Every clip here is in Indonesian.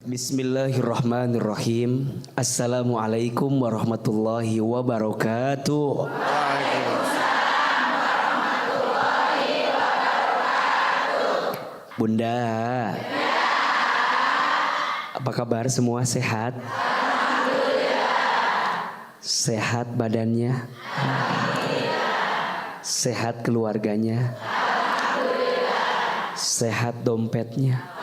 Bismillahirrahmanirrahim. Assalamualaikum warahmatullahi wabarakatuh. Bunda, apa kabar semua, sehat? Sehat badannya? Sehat keluarganya? Sehat dompetnya?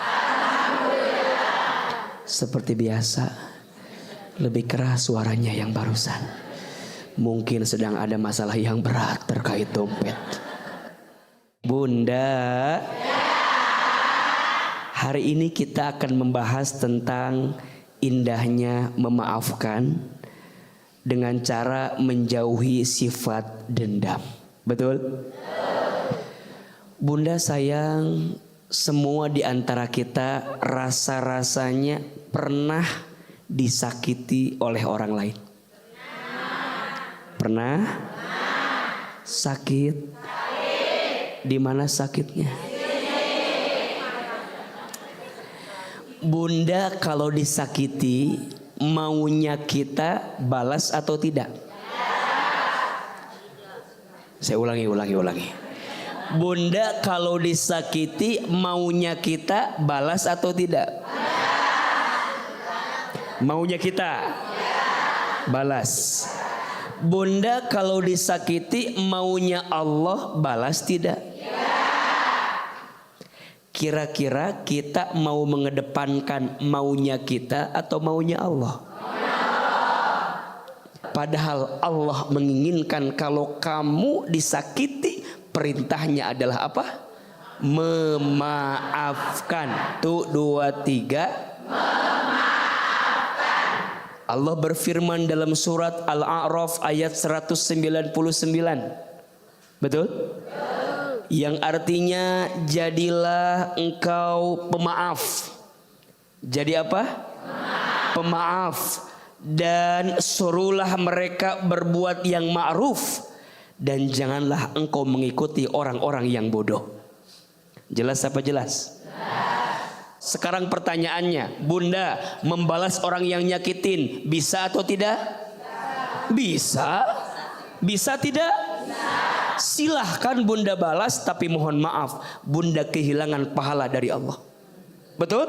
Seperti biasa, lebih keras suaranya yang barusan. Mungkin sedang ada masalah yang berat terkait dompet. Bunda, hari ini kita akan membahas tentang indahnya memaafkan dengan cara menjauhi sifat dendam. Betul? Bunda sayang, semua di antara kita rasa-rasanya pernah disakiti oleh orang lain. Pernah? Sakit? Di mana sakitnya? Bunda kalau disakiti, maunya kita balas atau tidak? Saya ulangi. Bunda kalau disakiti, maunya kita balas atau tidak? Maunya kita balas. Bunda kalau disakiti, maunya Allah balas tidak? Kira-kira kita mau mengedepankan maunya kita atau maunya Allah? Padahal Allah menginginkan kalau kamu disakiti, perintahnya adalah apa? Memaafkan. Tuh 2, 3. Memaafkan. Allah berfirman dalam surat Al-A'raf ayat 199. Betul? Yang artinya jadilah engkau pemaaf. Jadi apa? Pemaaf. Dan suruhlah mereka berbuat yang ma'ruf. Dan janganlah engkau mengikuti orang-orang yang bodoh. Jelas apa jelas? Sekarang pertanyaannya, Bunda membalas orang yang nyakitin bisa atau tidak? Bisa. Bisa tidak? Silahkan Bunda balas, tapi mohon maaf, Bunda kehilangan pahala dari Allah. Betul?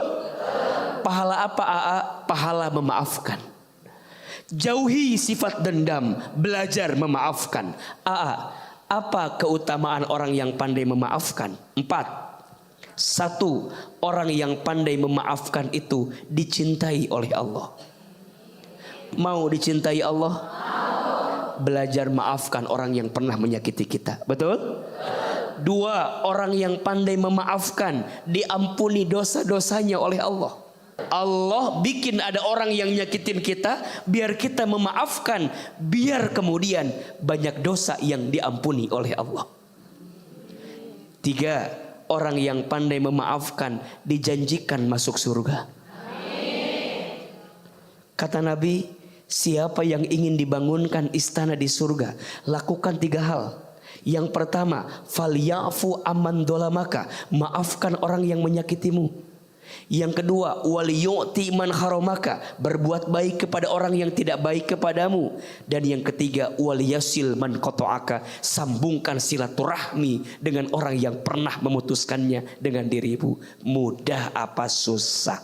Pahala apa, AA? Pahala memaafkan. Jauhi sifat dendam, belajar memaafkan. Apa keutamaan orang yang pandai memaafkan? 4. 1. Orang yang pandai memaafkan itu dicintai oleh Allah. Mau dicintai Allah? Belajar maafkan orang yang pernah menyakiti kita. Betul? 2. Orang yang pandai memaafkan diampuni dosa-dosanya oleh Allah. Allah bikin ada orang yang nyakitin kita, biar kita memaafkan, biar kemudian banyak dosa yang diampuni oleh Allah. 3. Orang yang pandai memaafkan dijanjikan masuk surga. Kata Nabi, siapa yang ingin dibangunkan istana di surga, lakukan 3 hal. Yang pertama, falyafu amman dolamaka, maafkan orang yang menyakitimu. Yang kedua, waliyu'ti man haramaka, berbuat baik kepada orang yang tidak baik kepadamu. Dan yang ketiga, waliyasil man qata'aka, sambungkan silaturahmi dengan orang yang pernah memutuskannya dengan dirimu. Mudah apa susah?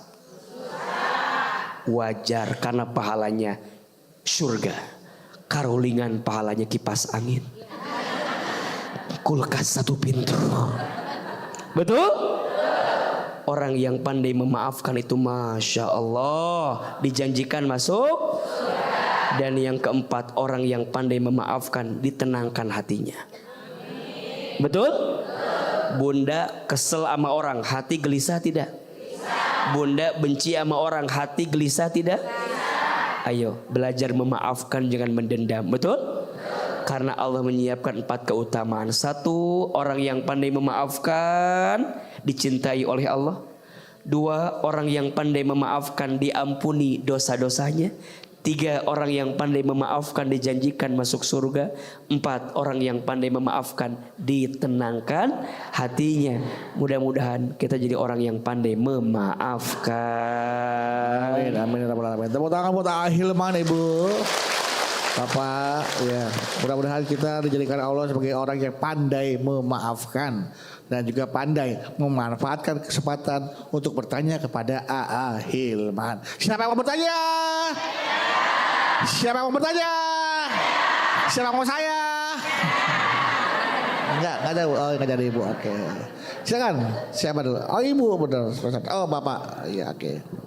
Wajar, karena pahalanya surga. Karulingan pahalanya kipas angin, kulkas 1 pintu. Betul? Orang yang pandai memaafkan itu Masya Allah dijanjikan masuk. Dan yang keempat, orang yang pandai memaafkan ditenangkan hatinya. Betul? Bunda kesel sama orang, hati gelisah tidak? Bunda benci sama orang, hati gelisah tidak? Ayo belajar memaafkan, jangan mendendam. Betul? Karena Allah menyiapkan 4 keutamaan. 1. Orang yang pandai memaafkan dicintai oleh Allah. 2. Orang yang pandai memaafkan diampuni dosa-dosanya. 3. Orang yang pandai memaafkan dijanjikan masuk surga. 4. Orang yang pandai memaafkan ditenangkan hatinya. Mudah-mudahan kita jadi orang yang pandai memaafkan. Amin, amin ya rabbal alamin. Tepuk tangan buat Hilman Ibu. Bapak, ya mudah-mudahan kita dijadikan Allah sebagai orang yang pandai memaafkan dan juga pandai memanfaatkan kesempatan untuk bertanya kepada AA Hilman. Siapa yang mau bertanya? Siapa yang mau bertanya? Siapa yang mau saya? Enggak ada. Oh, enggak ada Ibu. Oke. Silakan. Siapa dulu? Oh, Ibu benar. Oh, Bapak. Iya, oke.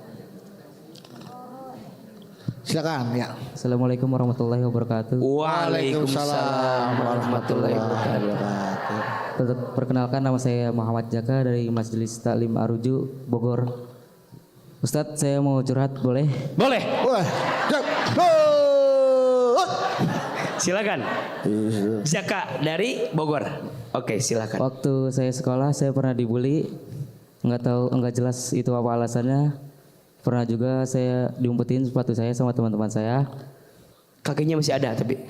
Silakan ya. Assalamualaikum warahmatullahi wabarakatuh. Waalaikumsalam warahmatullahi wabarakatuh. Perkenalkan, nama saya Muhammad Jaka dari Majelis Taklim Aruju Bogor. Ustadz, saya mau curhat boleh? Boleh. Wah. Silakan. Jaka dari Bogor. Oke, silakan. Waktu saya sekolah saya pernah dibully. Enggak jelas itu apa alasannya. Pernah juga saya diumpetin sepatu saya sama teman-teman saya. Kakinya masih ada tapi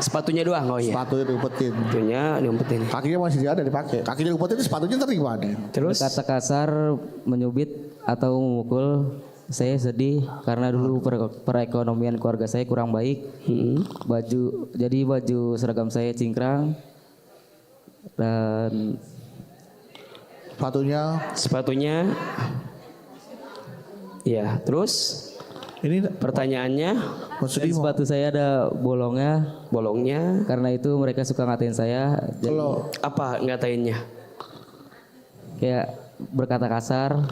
Sepatunya doang. Oh iya. Sepatunya diumpetin. Sepatunya diumpetin. Kakinya masih ada dipakai. Kakinya diumpetin, sepatunya ntar gimana? Terus Kata kasar, menyubit atau memukul. Saya sedih karena dulu perekonomian keluarga saya kurang baik. Baju seragam saya cingkrang dan sepatunya. Ya, terus Ini pertanyaannya, sepatu saya ada bolongnya. Karena itu mereka suka ngatain saya. kalau apa ngatainnya? Kayak berkata kasar,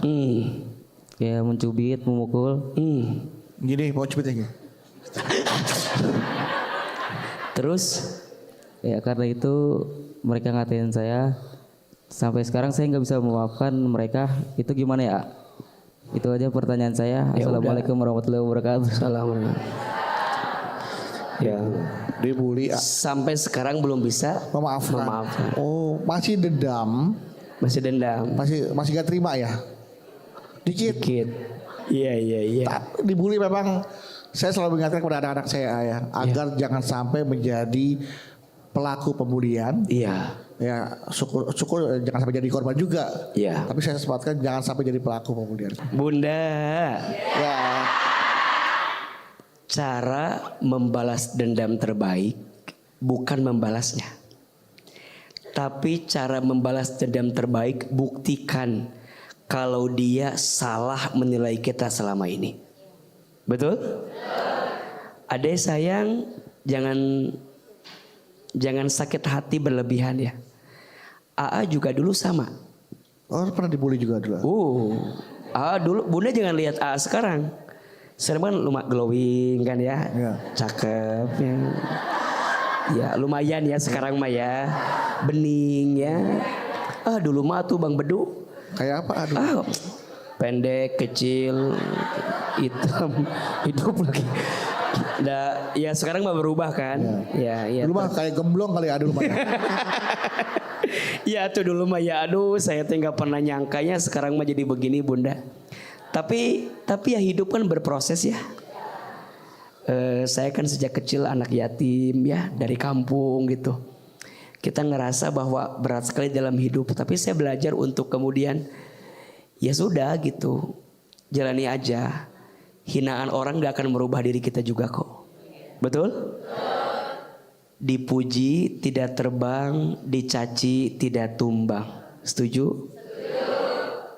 kayak mencubit, memukul. gini mau cepet ya. Terus Ya karena itu mereka ngatain saya. Sampai sekarang saya nggak bisa memaafkan mereka. Itu gimana ya? Itu aja pertanyaan saya. Ya Assalamualaikum warahmatullahi wabarakatuh. Assalamualaikum. Ya, Dibully sampai sekarang belum bisa memaafkan. Oh, masih dendam. Masih dendam. Masih gak terima ya? Dikit. Iya. Dibully memang saya selalu mengingatkan kepada anak-anak saya ya, agar jangan sampai menjadi pelaku pembulian. Iya. Ya, syukur jangan sampai jadi korban juga. Iya. Tapi saya sempatkan jangan sampai jadi pelaku pembulian. Bunda. Ya. Cara membalas dendam terbaik bukan membalasnya. Tapi cara membalas dendam terbaik buktikan kalau dia salah menilai kita selama ini. Betul? Adek sayang, jangan sakit hati berlebihan ya. AA juga dulu sama. Oh, pernah dibully juga dulu. AA dulu, Bunda jangan lihat AA sekarang. Sekarang kan lumayan glowing kan ya. Cakep ya. Ya lumayan ya sekarang mah ya. Bening ya. Dulu mah tuh Bang Bedu. Kayak apa? Aduh. Pendek, kecil, hitam, hidup lagi. Ya sekarang mah berubah kan. Ya. Dulu mah kayak gemblong kali aduh mah. Ya tuh dulu mah ya aduh saya nggak pernah nyangkanya sekarang mah jadi begini Bunda. Tapi ya hidup kan berproses ya. Saya kan sejak kecil anak yatim ya dari kampung gitu. Kita ngerasa bahwa berat sekali dalam hidup. Tapi saya belajar untuk kemudian ya sudah gitu. Jalani aja. Hinaan orang gak akan merubah diri kita juga kok. Betul? Dipuji tidak terbang, dicaci tidak tumbang. Setuju?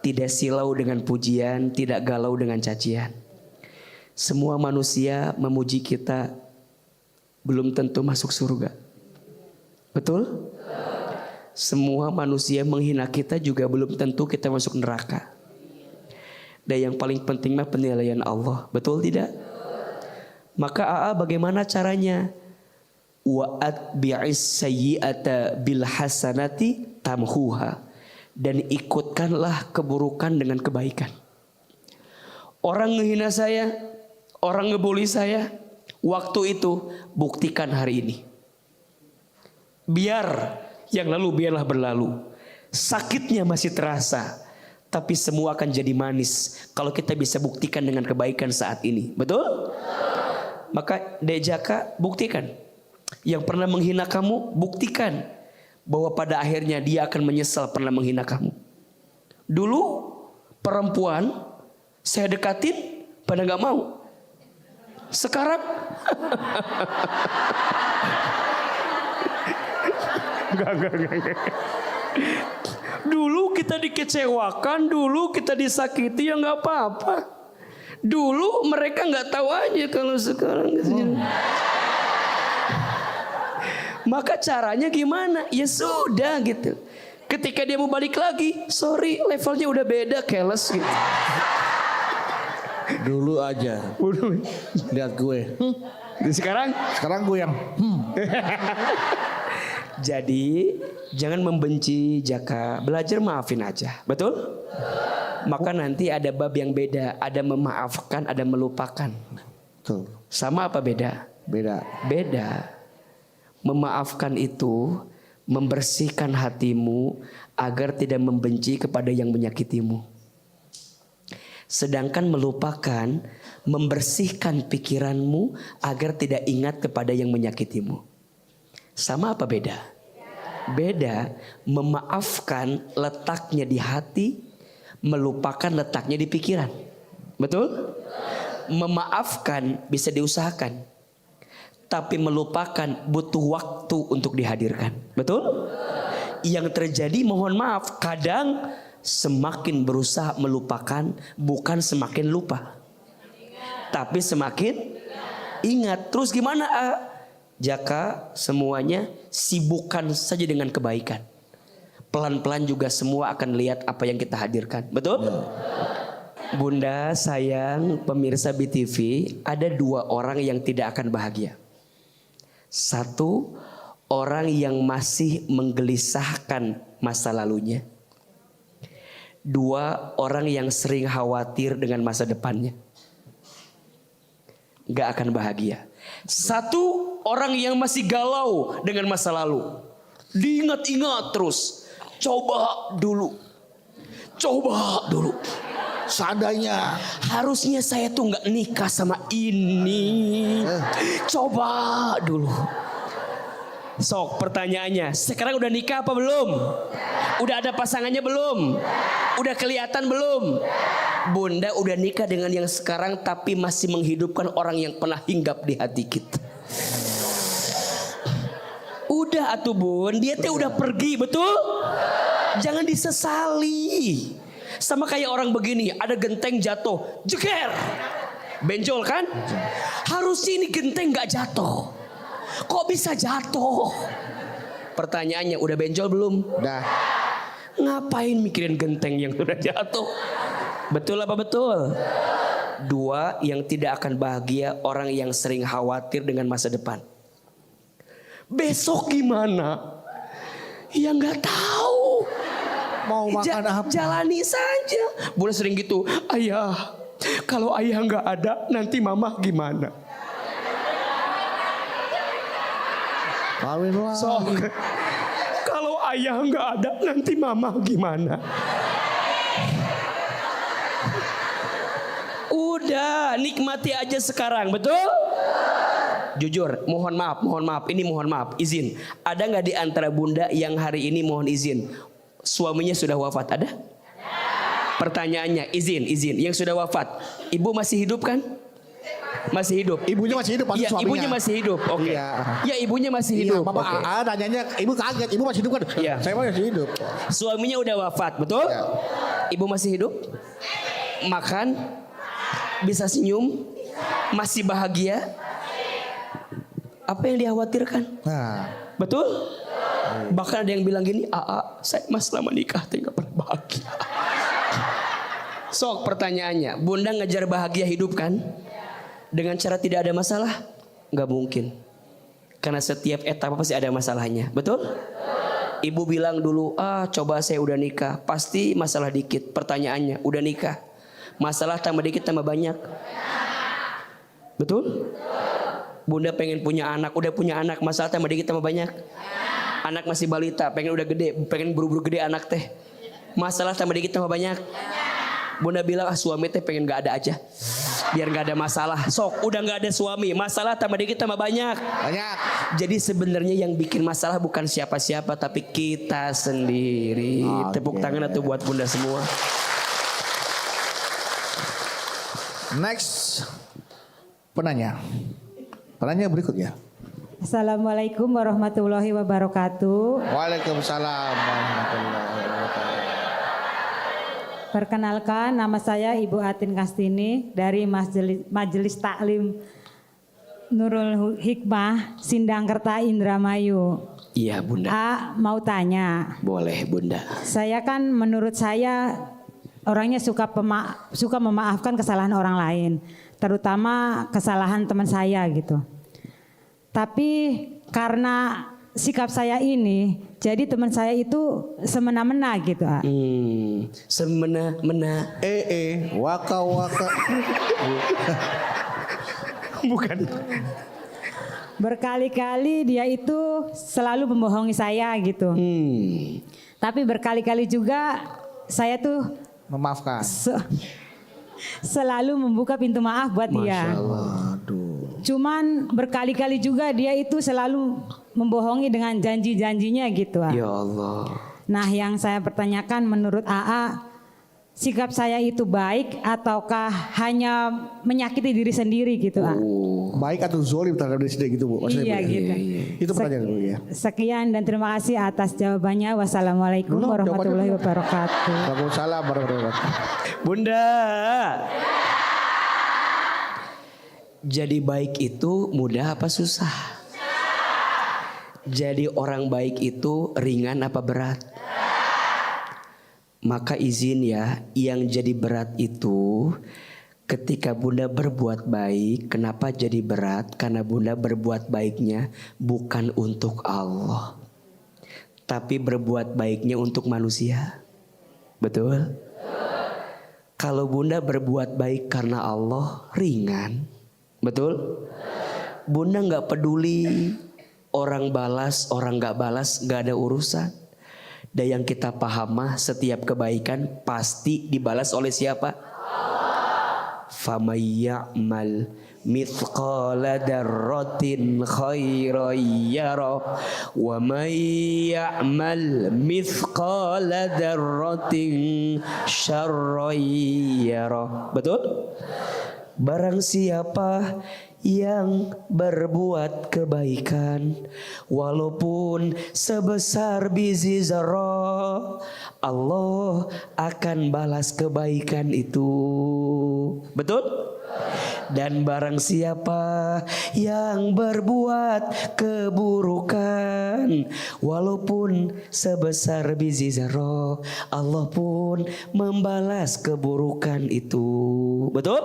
Tidak silau dengan pujian, tidak galau dengan cacian. Semua manusia memuji kita belum tentu masuk surga. Betul? Semua manusia menghina kita juga belum tentu kita masuk neraka. Dan yang paling penting mah penilaian Allah. Betul tidak? Maka AA bagaimana caranya? Wa atbi'is sayyi'ata bil hasanati tamhuha. Dan ikutkanlah keburukan dengan kebaikan. Orang ngehina saya, orang ngebully saya, waktu itu buktikan hari ini. Biar yang lalu biarlah berlalu. Sakitnya masih terasa, tapi semua akan jadi manis kalau kita bisa buktikan dengan kebaikan saat ini. Betul? Maka Dek Jaka buktikan. Yang pernah menghina kamu buktikan bahwa pada akhirnya dia akan menyesal pernah menghina kamu. Dulu perempuan Saya dekatin, pada nggak mau. Sekarang enggak. Dulu kita dikecewakan, dulu kita disakiti, ya nggak apa-apa. Dulu mereka nggak tahu aja, kalau sekarang maka caranya gimana? Ya sudah gitu. Ketika dia mau balik lagi, sorry, levelnya udah beda, keles gitu. Dulu aja. Lihat gue. Sekarang gue yang. Jadi jangan membenci Jaka, belajar maafin aja, betul? Maka nanti ada bab yang beda, ada memaafkan, ada melupakan. Tuh. Sama apa beda? Beda. Memaafkan itu membersihkan hatimu agar tidak membenci kepada yang menyakitimu. Sedangkan melupakan membersihkan pikiranmu agar tidak ingat kepada yang menyakitimu. Sama apa beda? Beda. Memaafkan letaknya di hati, melupakan letaknya di pikiran. Betul? Memaafkan bisa diusahakan, tapi melupakan butuh waktu untuk dihadirkan. Betul? Yang terjadi, mohon maaf, kadang semakin berusaha melupakan, bukan semakin lupa, tapi semakin ingat. Terus gimana? Jaka, semuanya sibukkan saja dengan kebaikan. Pelan-pelan juga semua akan lihat apa yang kita hadirkan. Betul? Bunda, sayang, pemirsa BTV, ada dua orang yang tidak akan bahagia. Satu, orang yang masih menggelisahkan masa lalunya. Dua, orang yang sering khawatir dengan masa depannya. Gak akan bahagia. Satu, orang yang masih galau dengan masa lalu. Diingat-ingat terus. Coba dulu. Seandainya harusnya saya tuh nggak nikah sama ini. Coba dulu. Sok, pertanyaannya, sekarang udah nikah apa belum? Udah ada pasangannya belum? Udah kelihatan belum? Bunda udah nikah dengan yang sekarang, tapi masih menghidupkan orang yang pernah hinggap di hati kita. Udah atuh bun, dia teh udah pergi, betul? Jangan disesali. Sama kayak orang begini, ada genteng jatuh, jeger, benjol kan? Harusnya ini genteng gak jatuh. Kok bisa jatuh? Pertanyaannya, udah benjol belum? Udah. Ngapain mikirin genteng yang sudah jatuh? Betul apa betul? Dua, yang tidak akan bahagia, orang yang sering khawatir dengan masa depan. Besok gimana? Ya nggak tahu. Mau makan apa? Jalani saja. Bunda sering gitu. Ayah, kalau ayah nggak ada, nanti mama gimana? Kawin lagi. So, kalau ayah nggak ada, nanti mama gimana? Udah, nikmati aja sekarang, betul? Jujur, mohon maaf, ini mohon maaf, izin. Ada nggak di antara bunda yang hari ini mohon izin, suaminya sudah wafat, ada? Pertanyaannya, izin, yang sudah wafat, ibu masih hidup kan? Masih hidup. Ibunya masih hidup, Iya, suaminya. ibunya masih hidup. Oke. Iya. Ya, ibunya masih Iya, hidup. Bapak Oke. nanyanya, ibu kaget, ibu masih hidup kan? Iya. Saya masih hidup. Suaminya udah wafat, betul? Iya. Ibu masih hidup? Makan? Bisa senyum? Masih bahagia? Apa yang dikhawatirkan? Nah, Betul? Bahkan ada yang bilang gini, saya mas selama nikah tidak pernah bahagia. Sok, pertanyaannya, bunda ngejar bahagia hidup kan? Dengan cara tidak ada masalah? Nggak mungkin. Karena setiap etapa pasti ada masalahnya. Betul? Ibu bilang dulu, coba saya udah nikah, pasti masalah dikit. Pertanyaannya, udah nikah, masalah tambah dikit tambah banyak. Betul? Bunda pengen punya anak, udah punya anak, masalah tambah dikit tambah banyak. Anak masih balita, pengen udah gede, pengen buru-buru gede anak teh, masalah tambah dikit tambah banyak. Bunda bilang, suami teh pengen gak ada aja, biar gak ada masalah. Sok, udah gak ada suami, masalah tambah dikit tambah banyak. Jadi sebenarnya yang bikin masalah bukan siapa-siapa, tapi kita sendiri. Tepuk tangan itu buat bunda semua. Next penanya. Penanya berikutnya. Assalamualaikum warahmatullahi wabarakatuh. Waalaikumsalam warahmatullahi wabarakatuh. Perkenalkan, nama saya Ibu Atin Kastini dari Majelis Taklim Nurul Hikmah, Sindangkerta, Indramayu. Iya Bunda. Mau tanya. Boleh Bunda. Saya kan menurut saya orangnya suka memaafkan kesalahan orang lain, terutama kesalahan teman saya gitu. Tapi karena sikap saya ini, jadi teman saya itu semena-mena gitu. Semena-mena. Waka. Bukan. Berkali-kali dia itu selalu membohongi saya gitu. Tapi berkali-kali juga saya tuh Memaafkan. selalu membuka pintu maaf buat dia. Masya Allah. Cuman berkali-kali juga dia itu selalu membohongi dengan janji-janjinya gitu. Ya Allah. Nah, yang saya pertanyakan menurut AA, sikap saya itu baik ataukah hanya menyakiti diri sendiri gitu? Baik atau zolim terhadap diri sendiri gitu Bu? Maksudnya, Iya Bu, ya? gitu. Itu pertanyaan dulu ya. Sekian dan terima kasih atas jawabannya. Wassalamualaikum Belum, warahmatullahi jawabannya wabarakatuh. Waalaikumsalam warahmatullahi wabarakatuh. Bunda. Jadi baik itu mudah apa susah? Jadi orang baik itu ringan apa berat? Maka izin ya, yang jadi berat itu ketika Bunda berbuat baik. Kenapa jadi berat? Karena Bunda berbuat baiknya bukan untuk Allah, tapi berbuat baiknya untuk manusia. Betul? Kalau Bunda berbuat baik karena Allah, ringan. Betul? Bunda gak peduli orang balas, orang gak balas, gak ada urusan. Dan yang kita paham mah setiap kebaikan pasti dibalas oleh siapa? فَمَنْ يَعْمَلْ مِثْقَالَ ذَرَّةٍ خَيْرًا يَرَهُ وَمَنْ يَعْمَلْ مِثْقَالَ ذَرَّةٍ شَرًّا يَرَهُ. Betul? Barang siapa yang berbuat kebaikan walaupun sebesar biji zarah, Allah akan balas kebaikan itu. Betul? Dan barang siapa yang berbuat keburukan walaupun sebesar biji zarah, Allah pun membalas keburukan itu. Betul?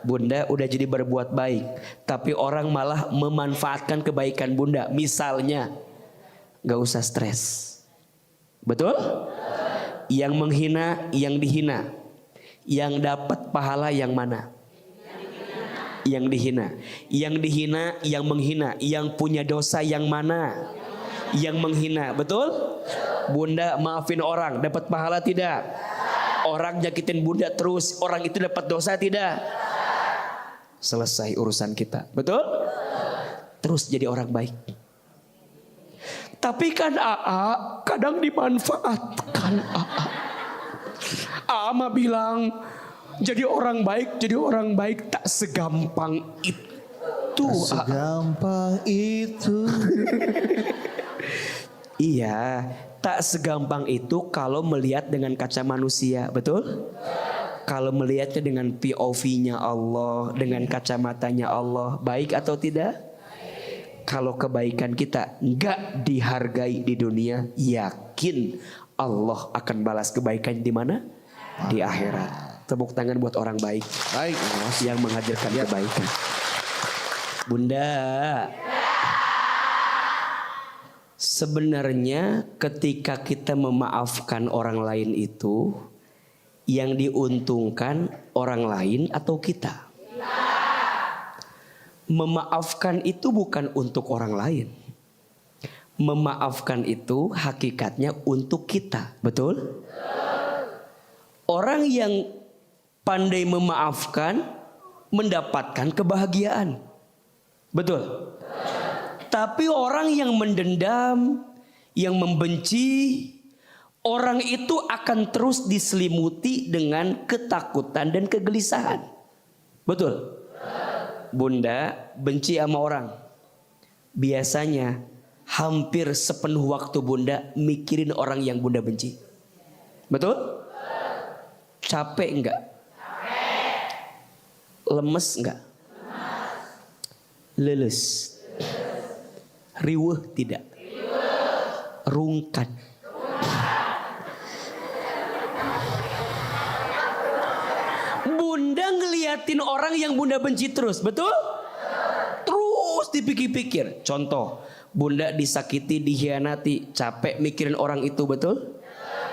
Bunda udah jadi berbuat baik, tapi orang malah memanfaatkan kebaikan Bunda. Misalnya, gak usah stres. Betul? Yang menghina, yang dihina. Yang dapat pahala yang mana? Yang dihina. Yang dihina, yang menghina. Yang punya dosa yang mana? Yang menghina. Betul? Bunda maafin orang, dapat pahala tidak? Orang nyakitin Bunda terus, orang itu dapat dosa tidak? Selesai urusan kita. Betul? Terus jadi orang baik. Tapi kan AA kadang dimanfaatkan AA. AA mah bilang jadi orang baik tak segampang itu. Segampang itu. Iya, tak segampang itu kalau melihat dengan kaca manusia. Betul? Kalau melihatnya dengan POV-nya Allah, dengan kacamatanya Allah, baik atau tidak? Kalau kebaikan kita enggak dihargai di dunia, yakin Allah akan balas kebaikan di mana? Di akhirat. Tepuk tangan buat orang baik. Baik, yang menghadirkan kebaikan. Bunda, sebenarnya ketika kita memaafkan orang lain itu, yang diuntungkan orang lain atau kita? Memaafkan itu bukan untuk orang lain. Memaafkan itu hakikatnya untuk kita. Betul? Orang yang pandai memaafkan mendapatkan kebahagiaan. Betul? Tapi orang yang mendendam, yang membenci, orang itu akan terus diselimuti dengan ketakutan dan kegelisahan. Betul? Bunda benci sama orang. Biasanya hampir sepenuh waktu bunda mikirin orang yang bunda benci. Betul? Capek enggak? Lemes enggak? Leles? Riweuh tidak? Rungkat? Bunda ngeliatin orang yang bunda benci terus, betul? Terus dipikir-pikir. Contoh, bunda disakiti, dikhianati, capek mikirin orang itu, betul?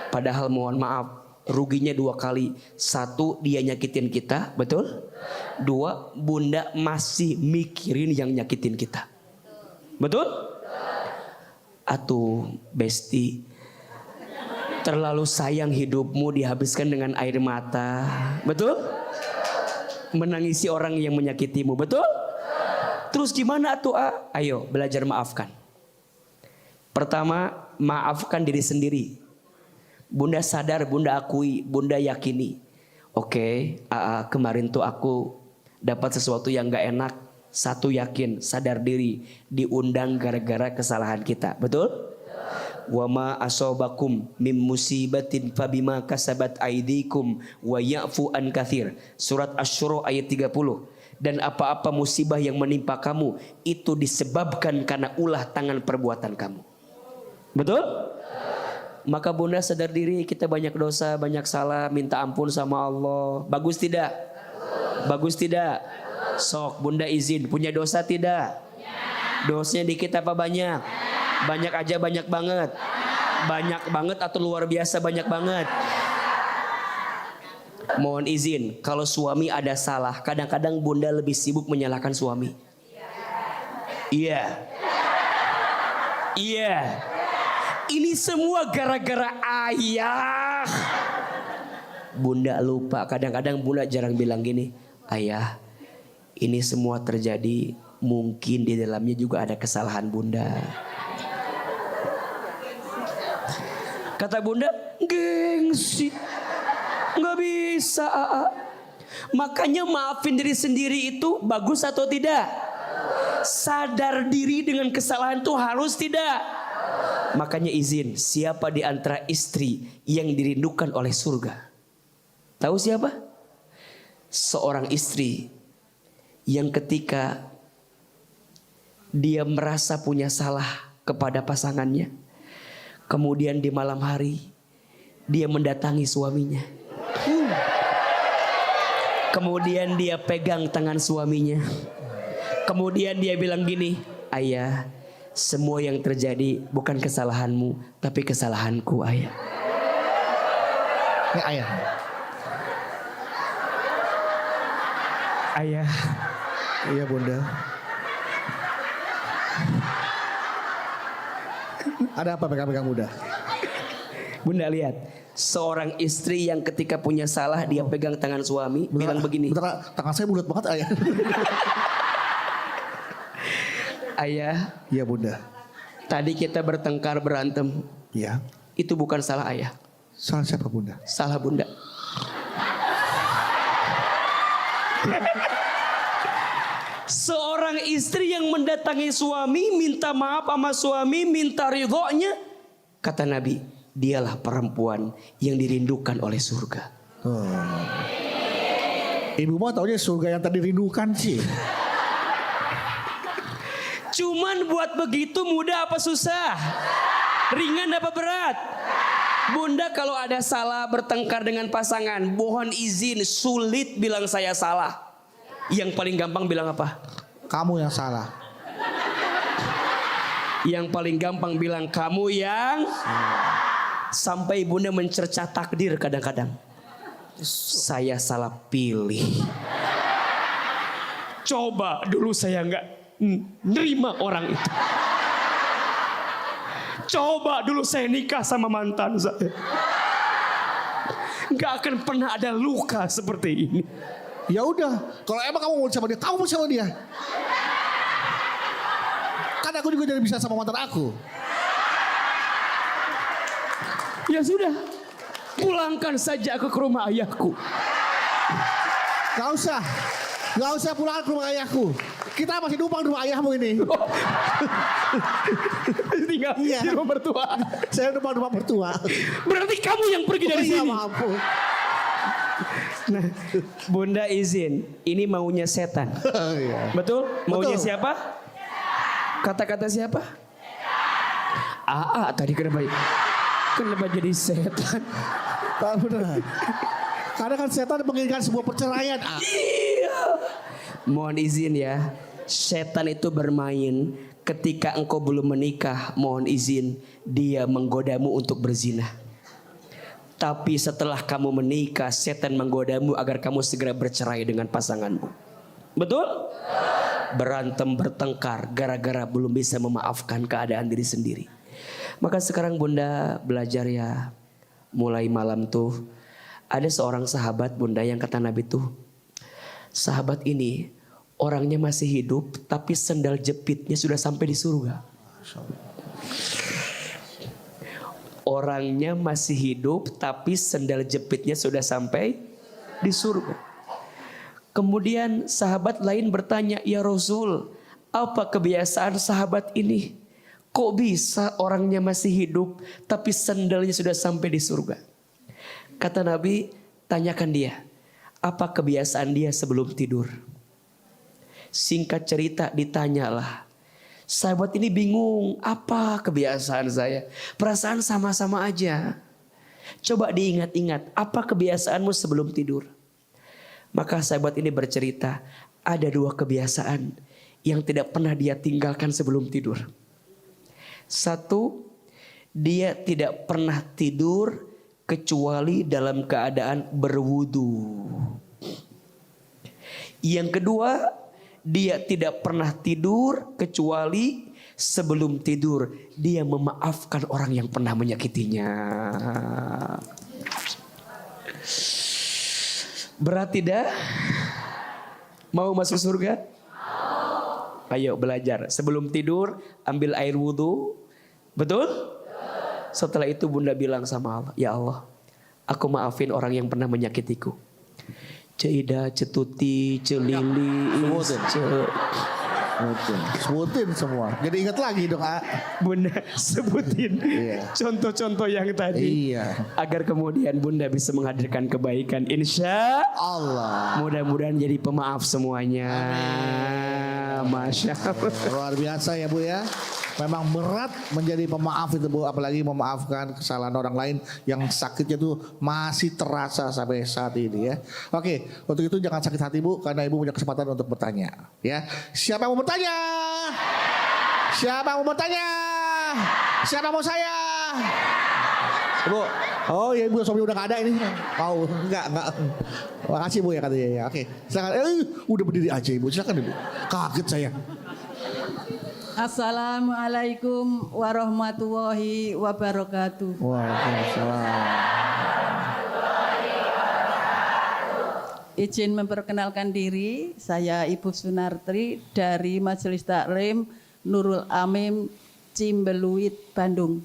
Padahal mohon maaf, ruginya 2 kali. 1, dia nyakitin kita, betul? 2, bunda masih mikirin yang nyakitin kita. Betul? Atuh, besti, terlalu sayang hidupmu dihabiskan dengan air mata, betul? Menangisi orang yang menyakitimu, betul? Terus gimana tuh? Ayo belajar maafkan. Pertama, maafkan diri sendiri. Bunda sadar, bunda akui, bunda yakini. Oke, kemarin tuh aku dapat sesuatu yang gak enak. 1, yakin, sadar diri, diundang gara-gara kesalahan kita, betul? Wa ma asobakum mim musibatin fabima kasabat aidikum wa ya'fu an katsir. Surat Asy-Syura ayat 30. Dan apa-apa musibah yang menimpa kamu itu disebabkan karena ulah tangan perbuatan kamu. Betul? Maka bunda sadar diri, kita banyak dosa, banyak salah, minta ampun sama Allah. Bagus tidak? Bagus tidak? Sok bunda izin, punya dosa tidak? Dosanya dikit apa banyak? Banyak aja, banyak banget. Banyak banget atau luar biasa banyak banget? Mohon izin, kalau suami ada salah, kadang-kadang bunda lebih sibuk menyalahkan suami. Iya. Iya. Ini semua gara-gara ayah. Bunda lupa, kadang-kadang bunda jarang bilang gini, ayah, ini semua terjadi mungkin di dalamnya juga ada kesalahan bunda. Kata bunda, gengsi, nggak bisa. Makanya maafin diri sendiri itu bagus atau tidak? Sadar diri dengan kesalahan itu harus tidak? Makanya izin, siapa di antara istri yang dirindukan oleh surga? Tahu siapa? Seorang istri yang ketika dia merasa punya salah kepada pasangannya, kemudian di malam hari dia mendatangi suaminya. Kemudian dia pegang tangan suaminya. Kemudian dia bilang gini, ayah, semua yang terjadi bukan kesalahanmu, tapi kesalahanku, ayah. Ini ayah. Ayah. Iya bunda. Ada apa pegang-pegang bunda? Bunda lihat, seorang istri yang ketika punya salah dia pegang tangan suami, bilang begini. Bentar, tangan saya bulat banget ayah. Ayah. Iya bunda. Tadi kita bertengkar berantem. Iya. Itu bukan salah ayah. Salah siapa bunda? Salah bunda. Seorang istri yang mendatangi suami, minta maaf sama suami, minta ridhonya. Kata Nabi, dialah perempuan yang dirindukan oleh surga. Ibu mah taunya surga yang tadi rindukan sih. Cuman buat begitu mudah apa susah? Ringan apa berat? Bunda kalau ada salah bertengkar dengan pasangan, mohon izin, sulit bilang saya salah. Yang paling gampang bilang apa? Kamu yang salah. Yang paling gampang bilang kamu yang sampai bunda mencerca takdir kadang-kadang. Saya salah pilih. Coba dulu saya nggak nerima orang itu. Coba dulu saya nikah sama mantan saya. Nggak akan pernah ada luka seperti ini. Ya udah, kalau emang kamu mau sama dia, kamu mau sama dia. Kan aku juga jadi bisa sama mantan aku. Ya sudah, pulangkan saja aku ke rumah ayahku. Gak usah. Gak usah pulang ke rumah ayahku. Kita masih numpang di rumah ayahmu ini. Tinggal Iya. di rumah mertua. Saya numpang di rumah mertua. Berarti kamu yang pergi dari Iya, sini. maaf, Bu. Nah, Bunda izin, ini maunya setan. Iya. Betul? Maunya Betul. siapa? Kata-kata siapa? Tadi kenapa jadi setan? Tak benar. Karena kan setan menginginkan sebuah perceraian. Mohon izin ya, setan itu bermain ketika engkau belum menikah. Mohon izin, dia menggodamu untuk berzina. Tapi setelah kamu menikah, setan menggodamu agar kamu segera bercerai dengan pasanganmu. Betul? Berantem bertengkar gara-gara belum bisa memaafkan keadaan diri sendiri. Maka sekarang Bunda belajar ya. Mulai malam tuh ada seorang sahabat Bunda yang kata Nabi tuh, sahabat ini orangnya masih hidup tapi sendal jepitnya sudah sampai di surga. Orangnya masih hidup tapi sendal jepitnya sudah sampai di surga. Kemudian sahabat lain bertanya, ya Rasul, apa kebiasaan sahabat ini? Kok bisa orangnya masih hidup tapi sendalnya sudah sampai di surga? Kata Nabi, tanyakan dia, apa kebiasaan dia sebelum tidur? Singkat cerita ditanyalah. Sahabat ini bingung, apa kebiasaan saya? Perasaan sama-sama aja. Coba diingat-ingat, apa kebiasaanmu sebelum tidur? Maka sahabat ini bercerita, ada 2 kebiasaan yang tidak pernah dia tinggalkan sebelum tidur. 1, dia tidak pernah tidur kecuali dalam keadaan berwudu. Yang kedua, dia tidak pernah tidur kecuali sebelum tidur dia memaafkan orang yang pernah menyakitinya. Berat tidak? Mau masuk surga? Ayo belajar. Sebelum tidur ambil air wudhu. Betul? Setelah itu Bunda bilang sama Allah, ya Allah, aku maafin orang yang pernah menyakitiku. Ceida, cetuti, celili, Sebutin semua. Jadi ingat lagi dong, Bunda sebutin Iya. contoh-contoh yang tadi. Iya. Agar kemudian Bunda bisa menghadirkan kebaikan. Insya Allah. mudah-mudahan jadi pemaaf semuanya. Masya Allah. Luar biasa ya Bu ya. Memang berat menjadi pemaaf itu Bu. Apalagi memaafkan kesalahan orang lain yang sakitnya tuh masih terasa sampai saat ini ya. Oke, untuk itu jangan sakit hati Bu. Karena Ibu punya kesempatan untuk bertanya. Ya, siapa yang mau bertanya? Siapa yang mau bertanya? Siapa yang mau saya? Bu, oh ya Ibu suami udah gak ada ini. Mau, enggak. Makasih Bu ya katanya ya. Oke, silakan. Udah berdiri aja Ibu, silakan Ibu. Kaget saya. Assalamualaikum warahmatullahi wabarakatuh. Waalaikumsalam. Izin memperkenalkan diri, saya Ibu Sunartri dari Majelis Taklim Nurul Amim Cimbeluit, Bandung.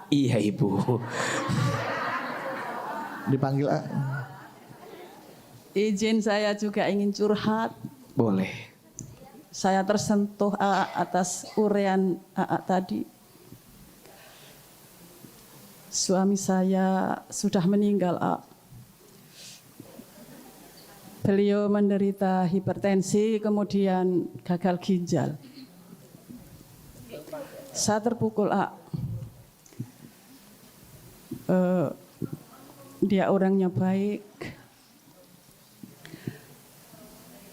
Iya Ibu. Dipanggil Izin saya juga ingin curhat. Boleh. Saya tersentuh atas uraian tadi. Suami saya sudah meninggal. Beliau menderita hipertensi, kemudian gagal ginjal. Saya terpukul. Dia orangnya baik.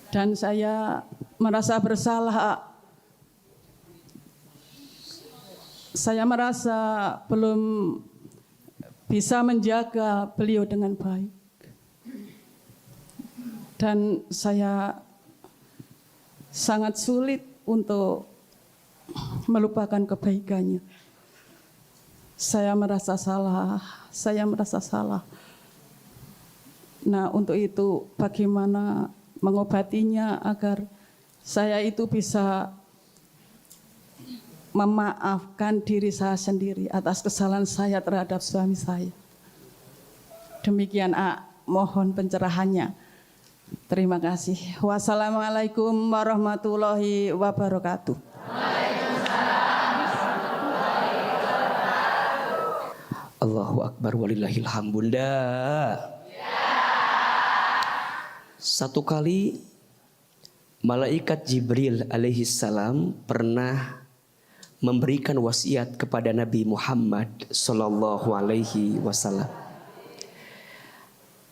Dan saya merasa bersalah. Saya merasa belum bisa menjaga beliau dengan baik. Dan saya sangat sulit untuk melupakan kebaikannya. Saya merasa salah. Nah, untuk itu bagaimana mengobatinya agar saya itu bisa memaafkan diri saya sendiri atas kesalahan saya terhadap suami saya. Demikian, mohon pencerahannya. Terima kasih. Wassalamualaikum warahmatullahi wabarakatuh. Allahu Akbar walillahil hamd. Bunda. Satu kali malaikat Jibril alaihi salam pernah memberikan wasiat kepada Nabi Muhammad sallallahu alaihi wasallam.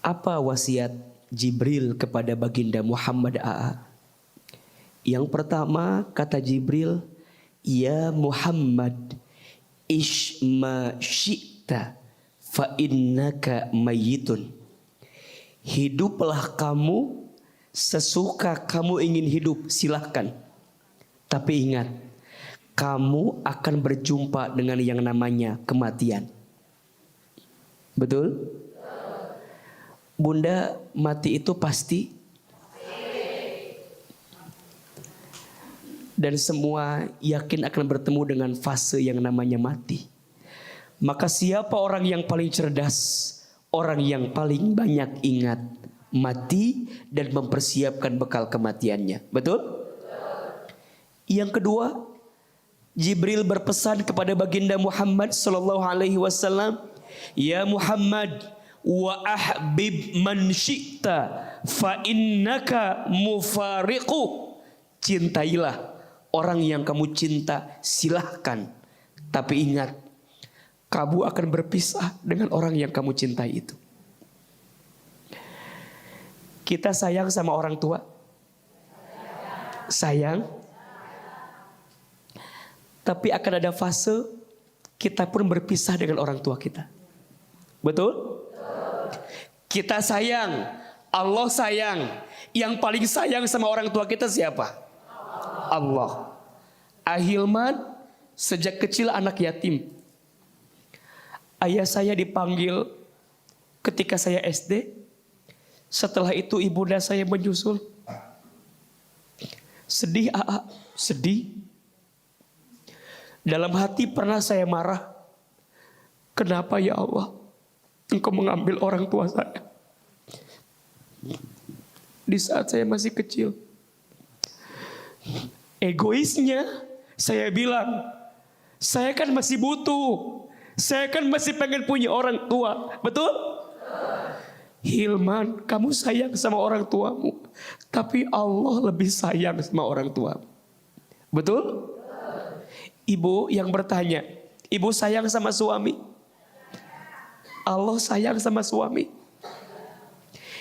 Apa wasiat Jibril kepada baginda Muhammad AA? Yang pertama kata Jibril, ya Muhammad, ish ma syi'ta fa innaka mayyitun. Hiduplah kamu sesuka kamu ingin hidup, silahkan. Tapi ingat, kamu akan berjumpa dengan yang namanya kematian. Betul? Bunda, mati itu pasti. Dan semua yakin akan bertemu dengan fase yang namanya mati. Maka siapa orang yang paling cerdas? Orang yang paling banyak ingat mati dan mempersiapkan bekal kematiannya. Betul? Yang kedua, Jibril berpesan kepada baginda Muhammad sallallahu alaihi wasallam, ya Muhammad, wa ahbib man syi'ta fa innaka mufariqu. Cintailah orang yang kamu cinta, silahkan. Tapi ingat, kamu akan berpisah dengan orang yang kamu cintai itu. Kita sayang sama orang tua? Sayang. Tapi akan ada fase kita pun berpisah dengan orang tua kita. Betul? Kita sayang, Allah sayang. Yang paling sayang sama orang tua kita siapa? Allah. Ahilman sejak kecil anak yatim. Ayah saya dipanggil ketika saya SD. Setelah itu ibunda saya menyusul. Sedih AA, sedih. Dalam hati pernah saya marah. Kenapa ya Allah Engkau mengambil orang tua saya di saat saya masih kecil? Egoisnya saya bilang, saya kan masih butuh, saya kan masih pengen punya orang tua. Betul? Hilman, kamu sayang sama orang tuamu, tapi Allah lebih sayang sama orang tuamu. Betul? Ibu yang bertanya, ibu sayang sama suami? Allah sayang sama suami.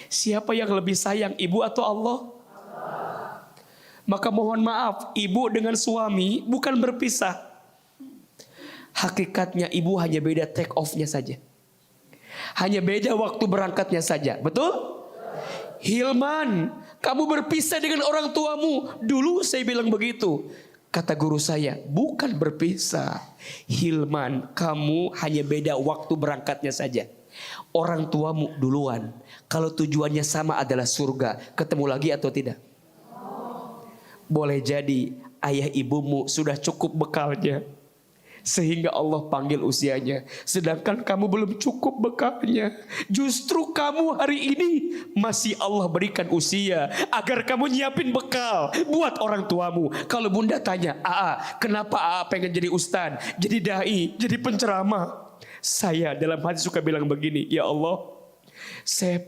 Siapa yang lebih sayang, ibu atau Allah? Maka mohon maaf, ibu dengan suami bukan berpisah. Hakikatnya ibu hanya beda take off-nya saja. Hanya beda waktu berangkatnya saja. Betul? Hilman, kamu berpisah dengan orang tuamu. Dulu saya bilang begitu. Kata guru saya, bukan berpisah. Hilman, kamu hanya beda waktu berangkatnya saja. Orang tuamu duluan. Kalau tujuannya sama adalah surga, ketemu lagi atau tidak? Boleh jadi ayah ibumu sudah cukup bekalnya, sehingga Allah panggil usianya. Sedangkan kamu belum cukup bekalnya. Justru kamu hari ini masih Allah berikan usia agar kamu nyiapin bekal buat orang tuamu. Kalau bunda tanya, AA, kenapa AA pengen jadi ustaz, jadi dai, jadi penceramah? Saya dalam hati suka bilang begini, ya Allah, saya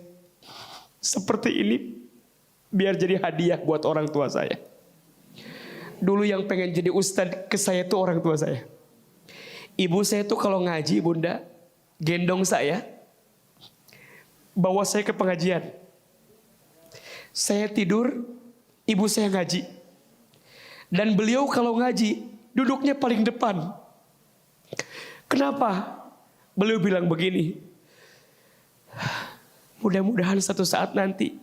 seperti ini biar jadi hadiah buat orang tua saya. Dulu yang pengen jadi ustaz ke saya itu orang tua saya. Ibu saya tuh kalau ngaji bunda, gendong saya, bawa saya ke pengajian. Saya tidur, ibu saya ngaji. Dan beliau kalau ngaji, duduknya paling depan. Kenapa? Beliau bilang begini, mudah-mudahan satu saat nanti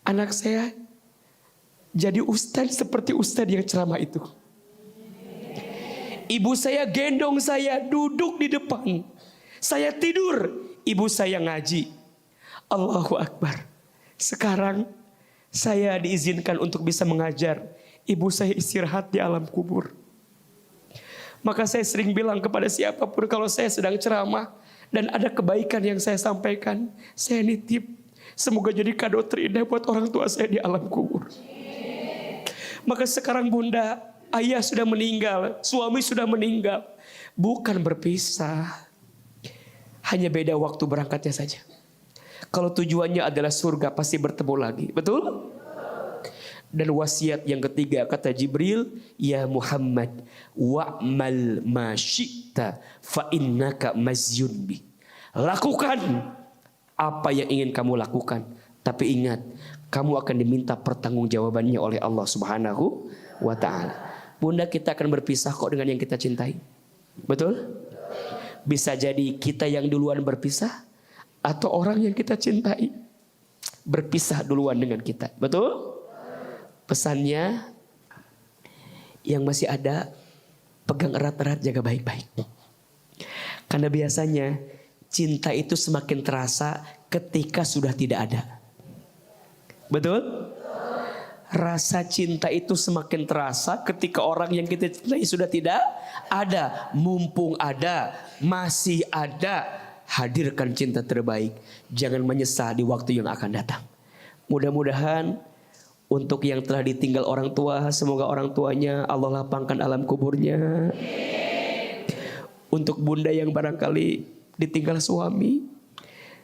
anak saya jadi ustaz seperti ustaz yang ceramah itu. Ibu saya gendong saya, duduk di depan. Saya tidur, ibu saya ngaji. Allahu Akbar. Sekarang saya diizinkan untuk bisa mengajar. Ibu saya istirahat di alam kubur. Maka saya sering bilang kepada siapapun kalau saya sedang ceramah dan ada kebaikan yang saya sampaikan, saya nitip. Semoga jadi kado terindah buat orang tua saya di alam kubur. Maka sekarang bunda, ayah sudah meninggal, suami sudah meninggal. Bukan berpisah, hanya beda waktu berangkatnya saja. Kalau tujuannya adalah surga, pasti bertemu lagi. Betul? Dan wasiat yang ketiga kata Jibril, ya Muhammad, wa'mal ma syi'ta fa innaka mazyun bi. Lakukan apa yang ingin kamu lakukan, tapi ingat, kamu akan diminta pertanggungjawabannya oleh Allah Subhanahu wa taala. Bunda, kita akan berpisah kok dengan yang kita cintai. Betul? Bisa jadi kita yang duluan berpisah, atau orang yang kita cintai berpisah duluan dengan kita. Betul? Pesannya, yang masih ada, pegang erat-erat, jaga baik-baik. Karena biasanya cinta itu semakin terasa ketika sudah tidak ada. Betul? Rasa cinta itu semakin terasa ketika orang yang kita cintai sudah tidak ada. Mumpung ada, masih ada, hadirkan cinta terbaik. Jangan menyesal di waktu yang akan datang. Mudah-mudahan untuk yang telah ditinggal orang tua, semoga orang tuanya Allah lapangkan alam kuburnya. Untuk bunda yang barangkali ditinggal suami,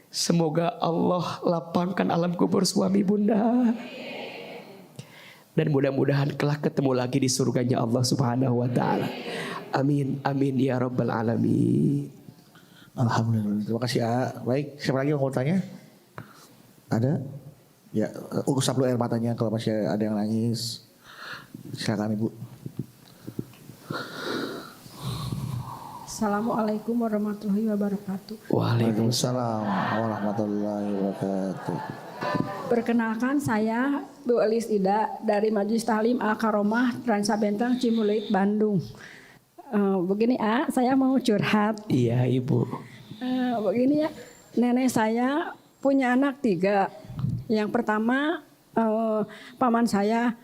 semoga Allah lapangkan alam kubur suami bunda. Dan mudah-mudahan kelak ketemu lagi di surganya Allah Subhanahu wa taala. Amin, amin ya rabbal alamin. Alhamdulillah. Terima kasih A. Baik, siapa lagi yang mau tanya? Ada? Ya, usap dulu air matanya kalau masih ada yang nangis. Silakan Ibu. Assalamualaikum warahmatullahi wabarakatuh. Waalaikumsalam warahmatullahi wabarakatuh. Perkenalkan, saya Bu Elis Ida dari Majelis Tahlim Al-Karomah Transa Bentang Cimulit, Bandung. Begini saya mau curhat. Iya Ibu. Begini ya, nenek saya punya anak 3. Yang pertama paman saya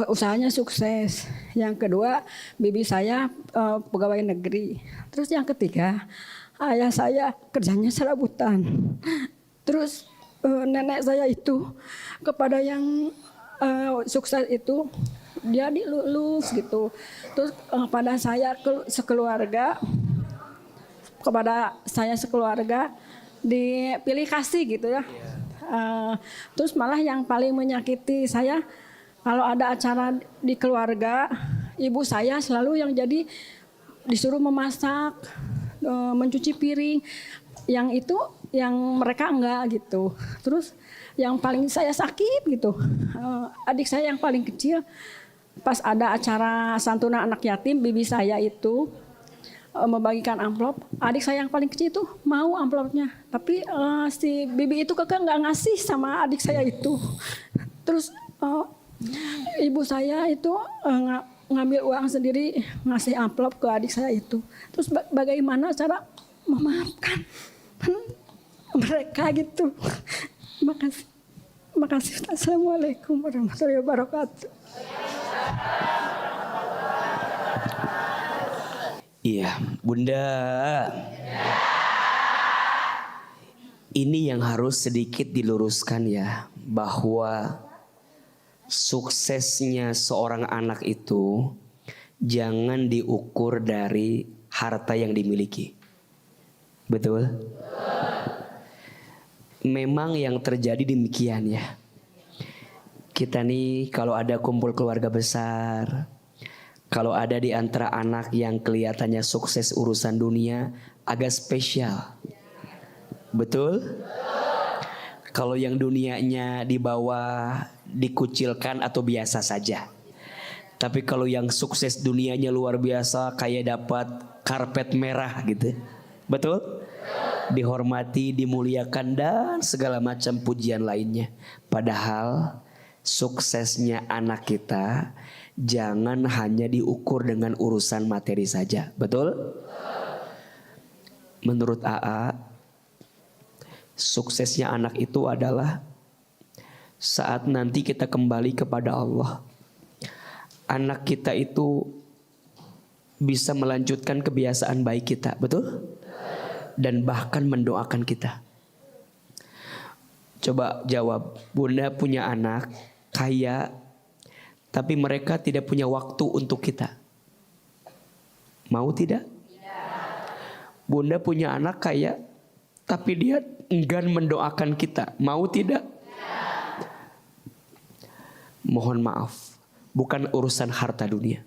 usahanya sukses. Yang kedua bibi saya pegawai negeri. Terus yang ketiga ayah saya kerjanya serabutan. Terus nenek saya itu kepada yang sukses itu dia dilulus gitu. Terus kepada saya sekeluarga dipilih kasih gitu ya. Terus malah yang paling menyakiti saya, kalau ada acara di keluarga, ibu saya selalu yang jadi disuruh memasak, mencuci piring. Yang itu yang mereka enggak gitu. Terus yang paling saya sakit gitu, adik saya yang paling kecil, pas ada acara santunan anak yatim, bibi saya itu membagikan amplop, adik saya yang paling kecil itu mau amplopnya, tapi si bibi itu kekeh nggak ngasih sama adik saya itu. Terus ibu saya itu ngambil uang sendiri ngasih amplop ke adik saya itu. Terus bagaimana cara memaafkan mereka gitu? Makasih. Assalamualaikum warahmatullahi wabarakatuh. Iya, bunda. Ini yang harus sedikit diluruskan ya, bahwa suksesnya seorang anak itu jangan diukur dari harta yang dimiliki. Betul? Memang yang terjadi demikian ya. Kita nih kalau ada kumpul keluarga besar, kalau ada di antara anak yang kelihatannya sukses urusan dunia, agak spesial. Betul? Kalau yang dunianya di bawah, dikucilkan atau biasa saja. Tapi kalau yang sukses dunianya luar biasa, kayak dapat karpet merah gitu. Betul? Dihormati, dimuliakan dan segala macam pujian lainnya. Padahal suksesnya anak kita jangan hanya diukur dengan urusan materi saja. Betul? Menurut AA, suksesnya anak itu adalah saat nanti kita kembali kepada Allah. Anak kita itu bisa melanjutkan kebiasaan baik kita. Betul? Dan bahkan mendoakan kita. Coba jawab, Bunda punya anak kaya, tapi mereka tidak punya waktu untuk kita. Mau tidak? Bunda punya anak kaya, tapi dia enggan mendoakan kita. Mau tidak? Mohon maaf, bukan urusan harta dunia.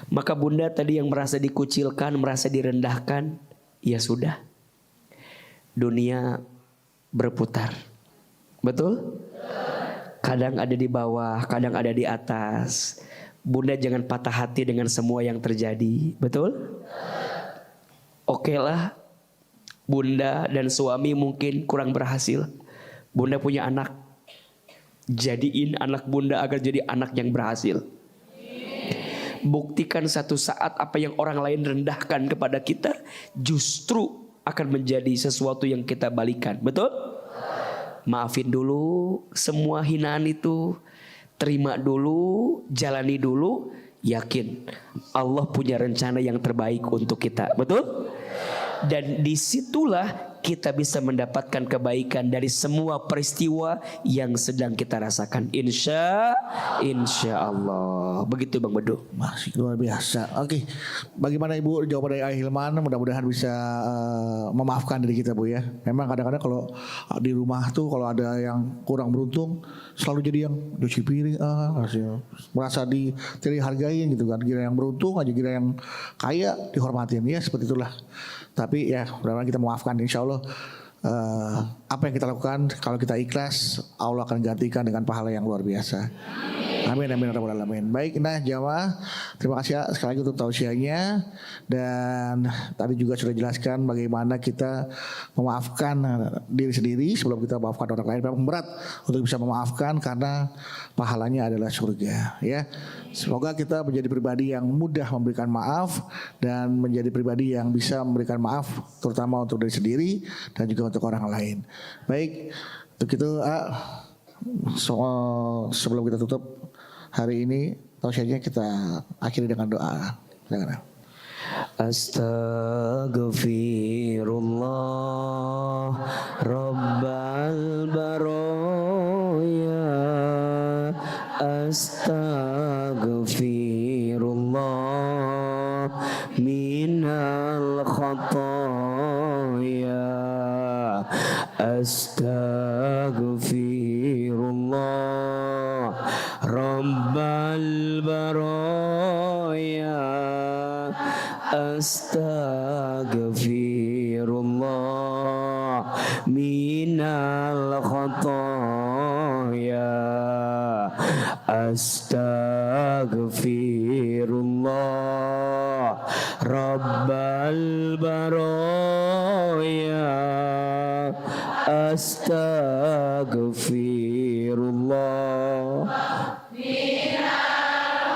Maka bunda tadi yang merasa dikucilkan, merasa direndahkan, ya sudah. Dunia berputar. Betul? Kadang ada di bawah, kadang ada di atas. Bunda jangan patah hati dengan semua yang terjadi. Betul? Oke lah, bunda dan suami mungkin kurang berhasil. Bunda punya anak, jadiin anak bunda agar jadi anak yang berhasil. Buktikan satu saat apa yang orang lain rendahkan kepada kita justru akan menjadi sesuatu yang kita balikan. Betul? Maafin dulu semua hinaan itu, terima dulu, jalani dulu, yakin Allah punya rencana yang terbaik untuk kita. Betul? Dan disitulah kita bisa mendapatkan kebaikan dari semua peristiwa yang sedang kita rasakan. Insya Allah. Begitu Bang Bedu. Masih luar biasa. Oke, bagaimana Ibu jawaban dari Ahilman? Mudah-mudahan bisa memaafkan diri kita Bu ya. Memang kadang-kadang kalau di rumah tuh kalau ada yang kurang beruntung selalu jadi yang cuci piring, merasa tidak dihargain gitu kan. Kira yang beruntung aja, kira yang kaya dihormatin ya, seperti itulah. Tapi ya mudah-mudahan kita memaafkan, insya Allah apa yang kita lakukan kalau kita ikhlas Allah akan gantikan dengan pahala yang luar biasa. Amin amin ya rabbal alamin. Baik, nah jamaah, terima kasih ya sekali lagi untuk tausiahnya. Dan tadi juga sudah jelaskan bagaimana kita memaafkan diri sendiri sebelum kita memaafkan orang lain. Memang berat untuk bisa memaafkan karena pahalanya adalah surga ya. Semoga kita menjadi pribadi yang mudah memberikan maaf dan menjadi pribadi yang bisa memberikan maaf terutama untuk diri sendiri dan juga untuk orang lain. Baik, untuk itu sebelum kita tutup hari ini, tausiahnya kita akhiri dengan doa. Silakan. Astaghfirullah Rabbal Baroya. Astaghfirullah minal khataya. Astaghfirullah Rabbal Baroya. Astaghfirullah minal khataya. Astaghfirullah Rabbal Baroya. Astaghfirullah minal